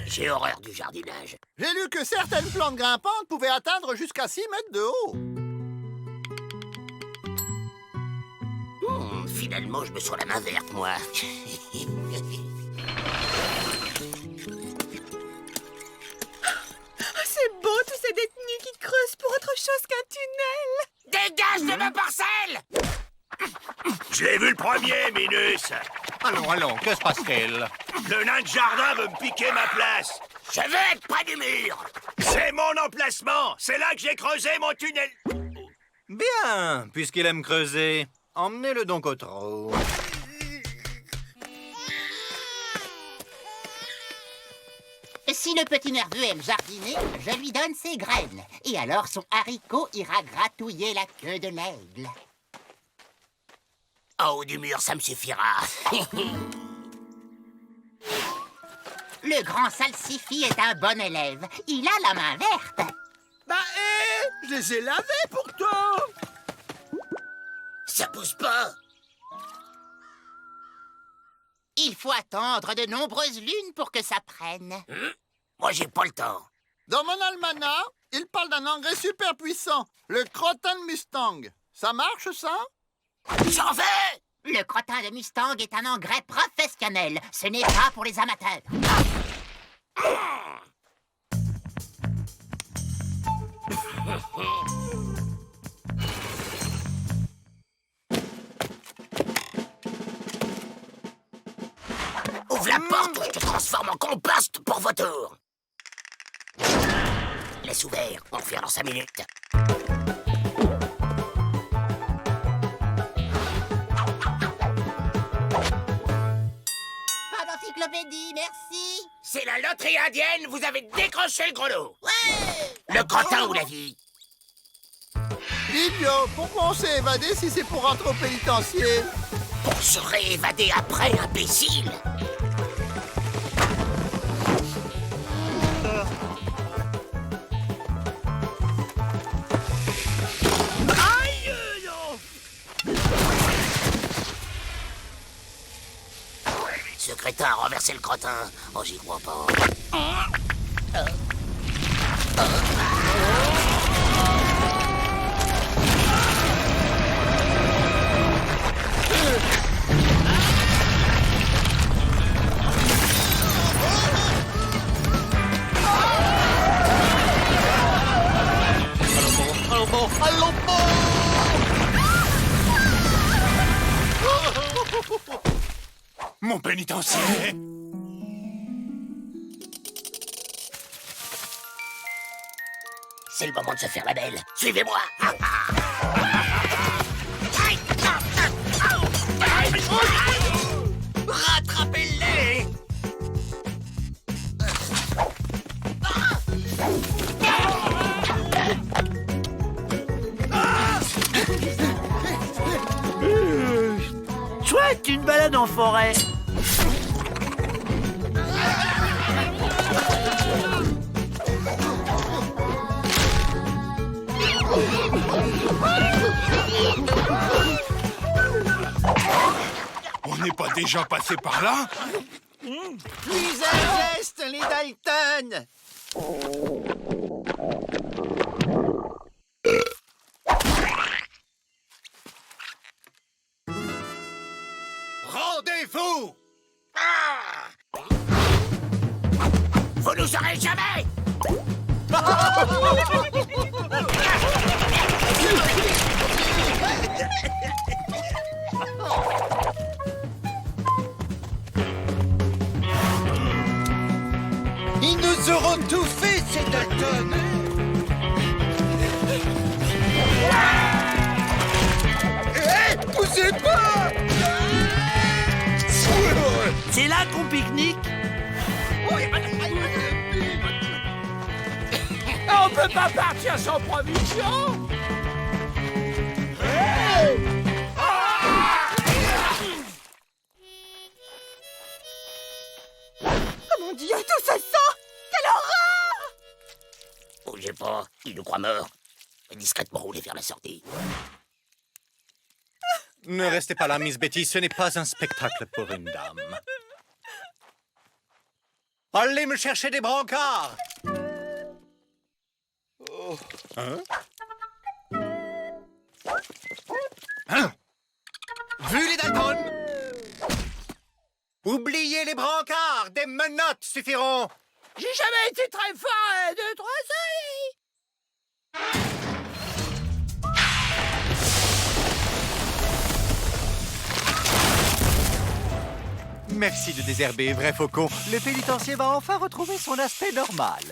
Speaker 3: J'ai horreur du jardinage.
Speaker 2: J'ai lu que certaines plantes grimpantes pouvaient atteindre jusqu'à 6 mètres de haut.
Speaker 3: Finalement, je me sens la main verte, moi.
Speaker 4: Je l'ai vu le premier, Minus.
Speaker 5: Allons, que se passe-t-il?
Speaker 4: Le nain de jardin veut me piquer ma place.
Speaker 3: Je veux être près du mur.
Speaker 4: C'est mon emplacement. C'est là que j'ai creusé mon tunnel.
Speaker 5: Bien, puisqu'il aime creuser, emmenez-le donc au trou.
Speaker 9: Si le petit nerveux aime jardiner, je lui donne ses graines. Et alors son haricot ira gratouiller la queue de l'aigle.
Speaker 3: En haut du mur, ça me suffira.
Speaker 9: Le grand salsifis est un bon élève. Il a la main verte.
Speaker 8: Bah, je les ai lavés pourtant.
Speaker 3: Ça pousse pas.
Speaker 9: Il faut attendre de nombreuses lunes pour que ça prenne.
Speaker 3: Moi, j'ai pas le temps.
Speaker 2: Dans mon almanach, il parle d'un engrais super puissant, le crottin de Mustang. Ça marche, ça?
Speaker 3: J'en veux!
Speaker 9: Le crottin de Mustang est un engrais professionnel. Ce n'est pas pour les amateurs.
Speaker 3: Ouvre la porte ou je te transforme en compost pour vautour. Laisse ouvert, on revient dans 5 minutes.
Speaker 9: Pas d'encyclopédie, merci.
Speaker 3: C'est la loterie indienne, vous avez décroché le gros lot. Ouais! Le crottin ou la vie?
Speaker 2: Idiot, pourquoi on s'est évadé si c'est pour rentrer au pénitencier?
Speaker 3: Pour se réévader après, imbécile.
Speaker 8: Aïe, non.
Speaker 3: Ce crétin a renversé le crottin. Oh, j'y crois pas.
Speaker 5: Mon pénitencier!
Speaker 3: C'est le moment de se faire la belle. Suivez-moi. Rattrapez-les!
Speaker 4: Chouette, une balade en forêt.
Speaker 6: On n'est pas déjà passé par là?
Speaker 10: Puis un geste, les Dalton.
Speaker 5: Rendez-vous!
Speaker 3: Vous nous aurez jamais!
Speaker 10: Ils nous auront tout fait, ces Dalton. Poussez pas!
Speaker 4: C'est là qu'on pique-nique.
Speaker 8: On peut pas partir sans provision.
Speaker 1: Oh mon Dieu, tout ce sang! Quelle horreur!
Speaker 3: Bougez pas, il nous croit morts. Discrètement rouler vers la sortie.
Speaker 5: Ne restez pas là, Miss Betty, ce n'est pas un spectacle pour une dame. Allez me chercher des brancards! Hein? Vu les Dalton? Oubliez les brancards, des menottes suffiront!
Speaker 8: J'ai jamais été très fort à 2, 3 soleils.
Speaker 5: Merci de désherber, vrai faucon. Le pénitencier va enfin retrouver son aspect normal.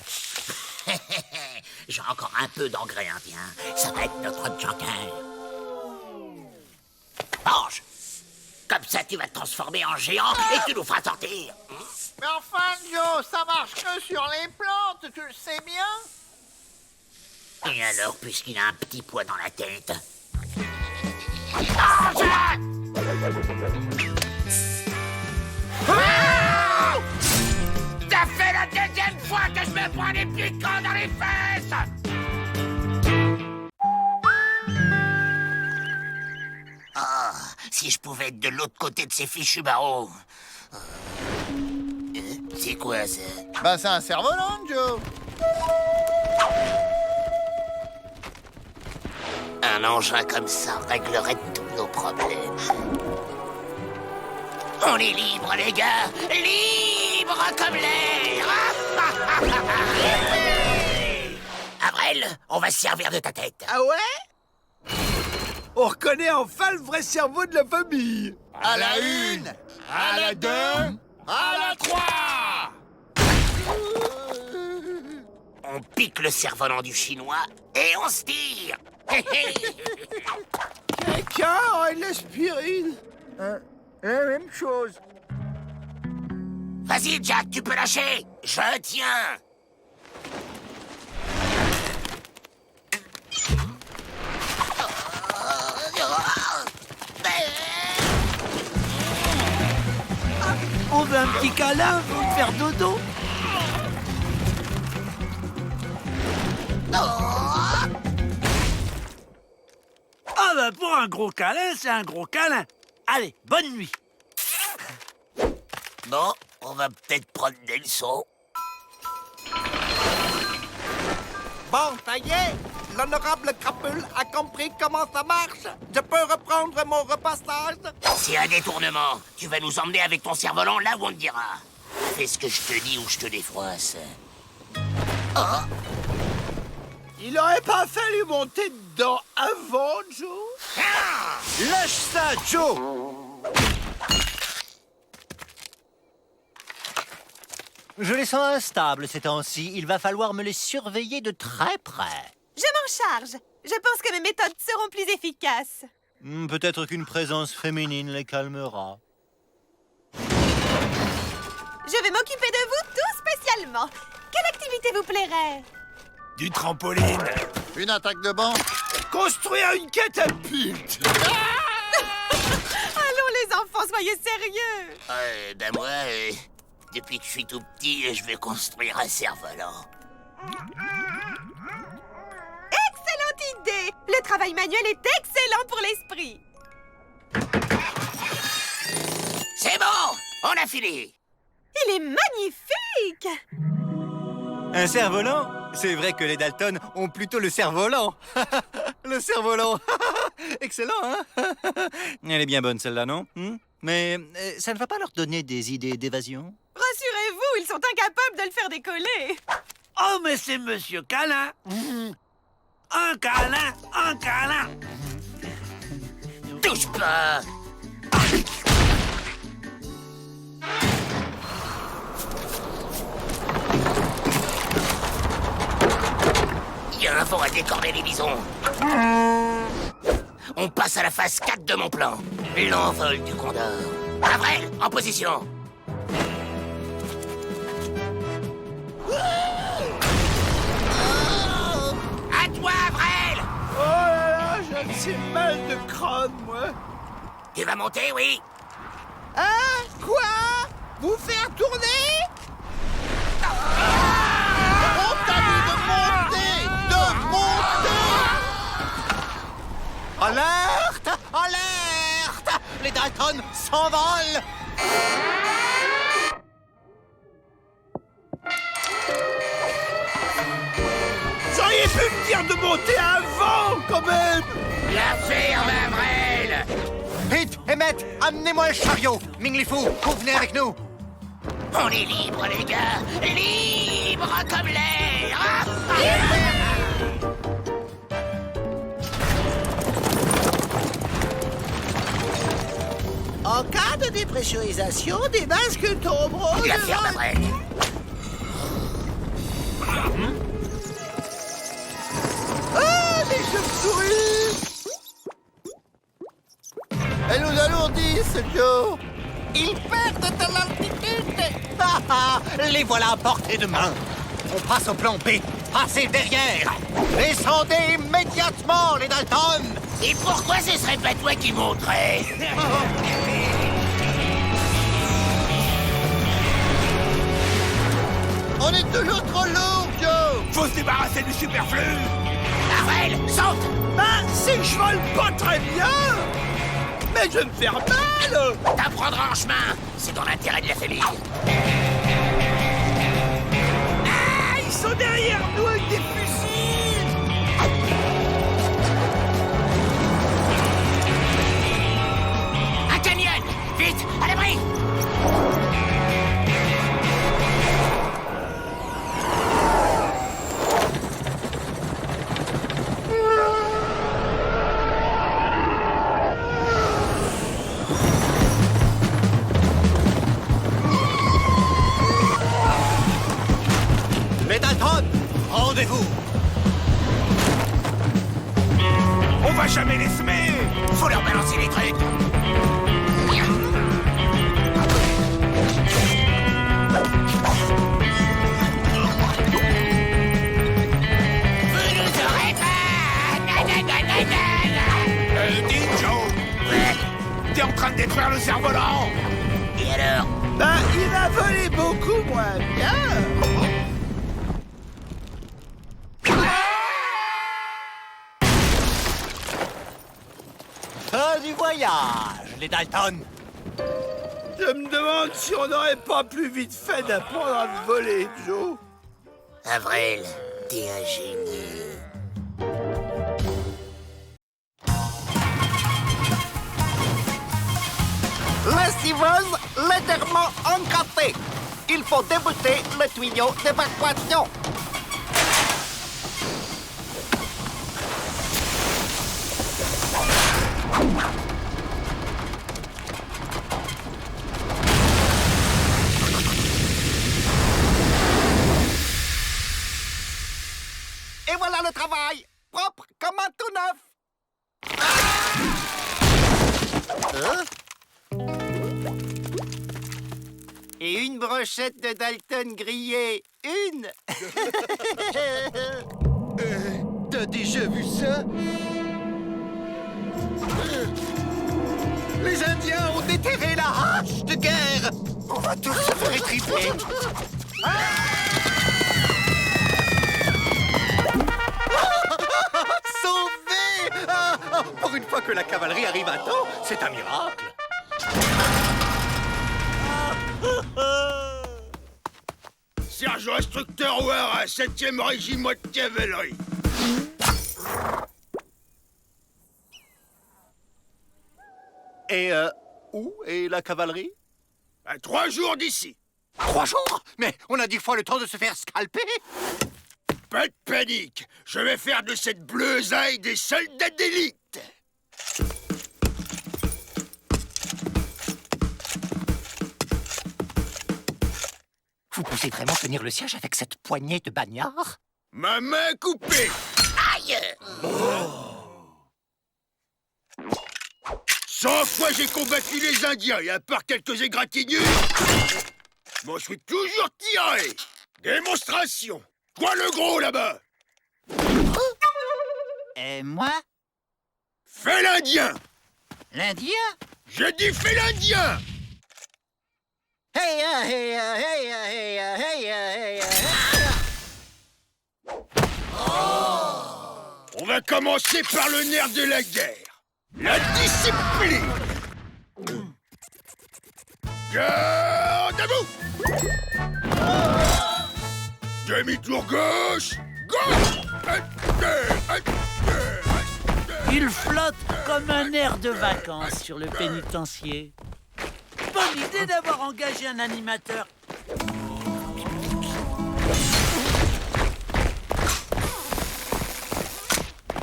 Speaker 3: J'ai encore un peu d'engrais indien. Ça va être notre joker. Mange! Comme ça, tu vas te transformer en géant et tu nous feras sortir.
Speaker 2: Mais enfin, Joe, ça marche que sur les plantes, tu le sais bien.
Speaker 3: Et alors, puisqu'il a un petit poids dans la tête... Mange! Ah! Ça fait la deuxième fois que je me prends des piquants dans les fesses! Ah, si je pouvais être de l'autre côté de ces fichus barreaux. C'est quoi, ça?
Speaker 2: Bah, c'est un cerf-volant, Joe.
Speaker 3: Un engin comme ça réglerait tous nos problèmes. On est libre, les gars! Libre comme l'air! Avril, on va se servir de ta tête.
Speaker 8: Ah ouais? On reconnaît enfin le vrai cerveau de la famille.
Speaker 2: À la une, à la deux, à la trois.
Speaker 3: On pique le cerf-volant du chinois et on se tire.
Speaker 8: Quelqu'un et l'aspirine. La même chose.
Speaker 3: Vas-y, Jack, tu peux lâcher. Je tiens.
Speaker 4: On veut un petit câlin pour me faire dodo. Ah bah pour un gros câlin, c'est un gros câlin. Allez, bonne nuit.
Speaker 3: Bon, on va peut-être prendre des leçons.
Speaker 11: Bon, ça y est, l'honorable Crapule a compris comment ça marche. Je peux reprendre mon repassage.
Speaker 3: C'est un détournement. Tu vas nous emmener avec ton cerf-volant là où on te dira. Fais ce que je te dis ou je te défroisse. Oh.
Speaker 8: Il aurait pas fallu monter dedans avant, Joe?
Speaker 10: Lâche ça, Joe!
Speaker 5: Je les sens instables ces temps-ci. Il va falloir me les surveiller de très près.
Speaker 1: Je m'en charge. Je pense que mes méthodes seront plus efficaces.
Speaker 5: Peut-être qu'une présence féminine les calmera.
Speaker 1: Je vais m'occuper de vous tout spécialement. Quelle activité vous plairait?
Speaker 8: Du trampoline.
Speaker 2: Une attaque de banque.
Speaker 8: Construire une catapulte.
Speaker 1: Allons les enfants, soyez sérieux.
Speaker 3: Ben moi, depuis que je suis tout petit, je vais construire un cerf-volant.
Speaker 1: Excellente idée. Le travail manuel est excellent pour l'esprit.
Speaker 3: C'est bon, on a fini.
Speaker 1: Il est magnifique.
Speaker 5: Un cerf-volant? C'est vrai que les Dalton ont plutôt le cerf-volant. Le cerf-volant. Excellent, hein? Elle est bien bonne, celle-là, non? Mais ça ne va pas leur donner des idées d'évasion?
Speaker 1: Rassurez-vous, ils sont incapables de le faire décoller.
Speaker 4: Oh, mais c'est Monsieur Câlin. Un câlin, un câlin.
Speaker 3: Touche pas. Il y a un vent à décorner les bisons. On passe à la phase 4 de mon plan. L'envol du Condor. Avril, en position. À toi, Avril.
Speaker 8: Oh là là, j'ai assez mal de crâne, moi.
Speaker 3: Tu vas monter, oui?
Speaker 8: Hein? Quoi? Vous faire tourner?
Speaker 2: On t'a dit de monter! De monter!
Speaker 5: Alerte! Alerte! Les Dalton s'envolent!
Speaker 8: Vous auriez pu me dire de monter avant, quand même!
Speaker 3: La ferme, Avril!
Speaker 5: Pete, Emmett, amenez-moi le chariot! Minglifou, vous venez avec nous!
Speaker 3: On est libre, les gars! Libre comme l'air!
Speaker 11: En cas de
Speaker 8: dépressurisation des masques tomberont.
Speaker 3: La ferme après.
Speaker 8: Ah, des chauves-souris!
Speaker 2: Elles nous alourdissent, Joe.
Speaker 11: Ils perdent de l'altitude.
Speaker 5: Ah ah, les voilà à portée de main. On passe au plan B. Passez derrière. Descendez immédiatement, les Dalton.
Speaker 3: Et pourquoi ce serait pas toi qui monterais?
Speaker 2: On est toujours trop lourd, Joe.
Speaker 8: Faut se débarrasser du superflu.
Speaker 3: Marvel, saute!
Speaker 8: Ben, si je vole pas très bien, mais je vais me faire mal.
Speaker 3: T'apprendras en chemin. C'est dans l'intérêt de la famille.
Speaker 8: Ah, ils sont derrière nous avec des fusils.
Speaker 3: Un canyon! Vite, à l'abri!
Speaker 5: Les Dalton, rendez-vous.
Speaker 8: On va jamais les semer.
Speaker 3: Faut leur balancer les trucs! Vous nous aurez pas!
Speaker 8: Dis, Joe, t'es en train de détruire le cerf-volant.
Speaker 3: Et alors?
Speaker 8: Ben, il a volé beaucoup moins bien.
Speaker 5: Fin du voyage, les Dalton.
Speaker 8: Je me demande si on n'aurait pas plus vite fait d'apprendre à voler, Joe.
Speaker 3: Avril, t'es un génie.
Speaker 11: Lessiveuse légèrement encrassée. Il faut débuter le tuyau d'évacuation. Et voilà le travail, propre comme un tout neuf. Et une brochette de Dalton grillée. Une.
Speaker 10: T'as déjà vu ça?
Speaker 5: Les Indiens ont déterré la hache de guerre. On va tous se faire étriper. Sauvé! Pour une fois que la cavalerie arrive à temps, c'est un miracle.
Speaker 6: Sergent instructeur Ouara, 7e régiment de cavalerie.
Speaker 5: Et où est la cavalerie?
Speaker 6: À 3 jours d'ici.
Speaker 5: 3 jours? Mais on a 10 fois le temps de se faire scalper.
Speaker 6: Pas de panique. Je vais faire de cette bleusaille des soldats d'élite.
Speaker 5: Vous pensez vraiment tenir le siège avec cette poignée de bagnards?
Speaker 6: Ma main coupée.
Speaker 3: Aïe!
Speaker 6: 100 fois j'ai combattu les Indiens et à part quelques égratignures, je m'en suis toujours tiré. Démonstration. Quoi le gros là-bas?
Speaker 11: Et moi?
Speaker 6: Fais l'Indien.
Speaker 11: L'Indien?
Speaker 6: J'ai dit fais l'Indien.
Speaker 11: Hey, hey, hey, hey, hey, hey, hey.
Speaker 6: On va commencer par le nerf de la guerre. La discipline. Garde à vous. Demi-tour gauche. Gauche.
Speaker 4: Il flotte comme un air de vacances sur le pénitencier. Bonne idée d'avoir engagé un animateur.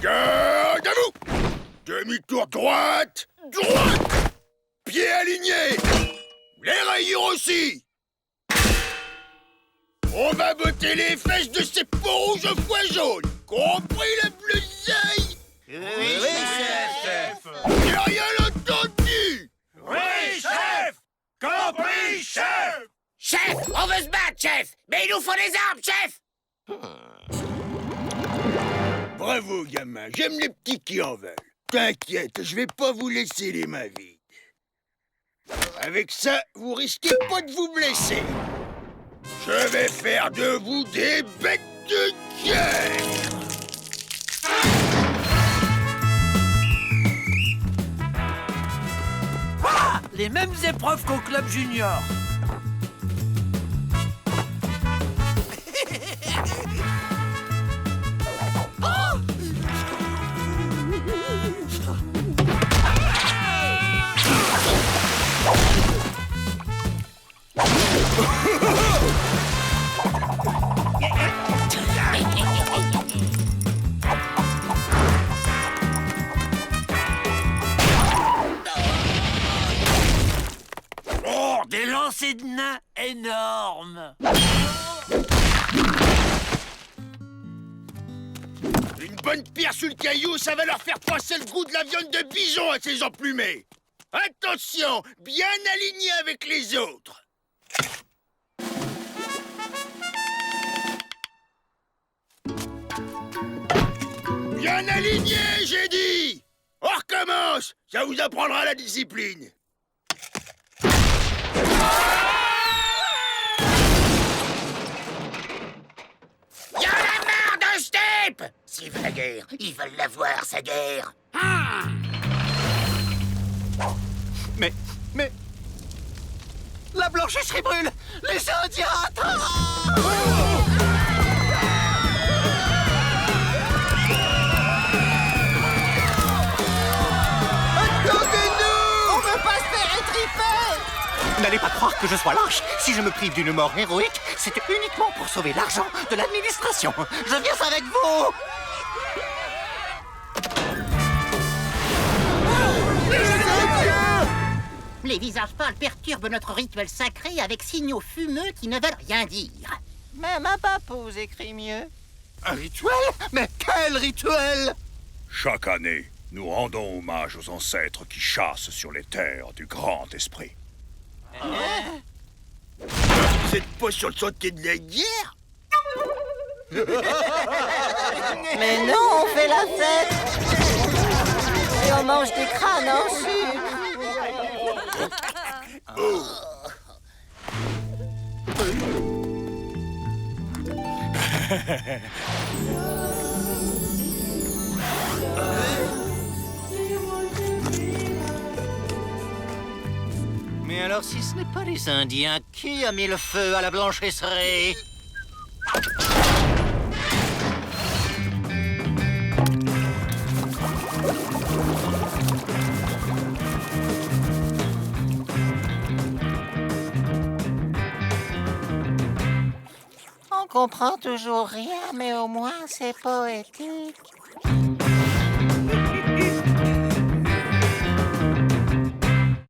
Speaker 6: Garde à vous. Demi-tour droite. Droite. Pied aligné. Les rayures aussi. On va botter les fesses de ces peaux rouges au foie jaune. Compris le blouseille?
Speaker 10: Oui, chef.
Speaker 6: J'ai rien entendu.
Speaker 4: Oui, chef! Compris, chef!
Speaker 3: Chef, on veut se battre, chef! Mais il nous faut des armes, chef!
Speaker 6: Bravo, gamin. J'aime les petits qui en veulent. T'inquiète, je vais pas vous laisser les mains vides. Avec ça, vous risquez pas de vous blesser. Je vais faire de vous des bêtes de guerre.
Speaker 8: Ah, les mêmes épreuves qu'au club junior. Oh, des lancers de nains énormes.
Speaker 6: Une bonne pierre sur le caillou, ça va leur faire passer le goût de la viande de bison à ces emplumés. Attention, bien aligné avec les autres. Bien aligné, j'ai dit. On recommence, ça vous apprendra la discipline.
Speaker 3: Y'en a marre de ce type! S'ils veulent la guerre, ils veulent la voir, sa guerre.
Speaker 5: Mais... La blanchisserie brûle! Les Indiens attaquent!
Speaker 10: On veut pas se faire étriper!
Speaker 5: N'allez pas croire que je sois lâche. Si je me prive d'une mort héroïque, c'est uniquement pour sauver l'argent de l'administration. Je viens avec vous!
Speaker 9: Les visages pâles perturbent notre rituel sacré avec signaux fumeux qui ne veulent rien dire.
Speaker 10: Même un papouse écrit mieux.
Speaker 5: Un rituel? Mais quel rituel?
Speaker 6: Chaque année, nous rendons hommage aux ancêtres qui chassent sur les terres du grand esprit. Vous êtes pas sur le sentier de la guerre?
Speaker 10: Mais non, on fait la fête. Et on mange des crânes en sucre.
Speaker 5: Mais alors, si ce n'est pas les Indiens, qui a mis le feu à la blanchisserie?
Speaker 10: On comprend toujours rien, mais au moins c'est poétique.